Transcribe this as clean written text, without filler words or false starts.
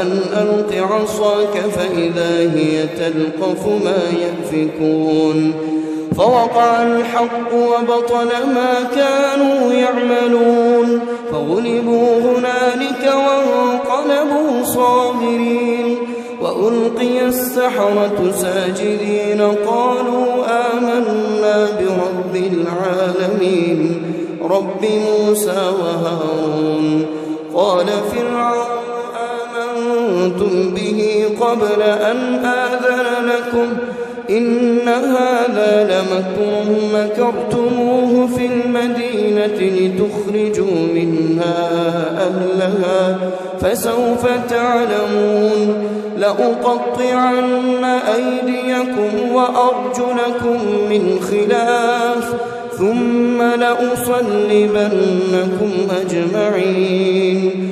أن ألق عصاك فإذا هي تلقف ما يأفكون فوقع الحق وبطل ما كانوا يعملون فغلبوا هنالك وانقلبوا صاغرين وألقي السحرة ساجدين قالوا آمنا برب العالمين رب موسى وهارون قال فرعون آمنتم به قبل أن آذن لكم إن هذا لمكر مكرتموه في المدينة لتخرجوا منها أهلها فسوف تعلمون لأقطعن أيديكم وأرجلكم من خلاف ثم لأصلبنكم أجمعين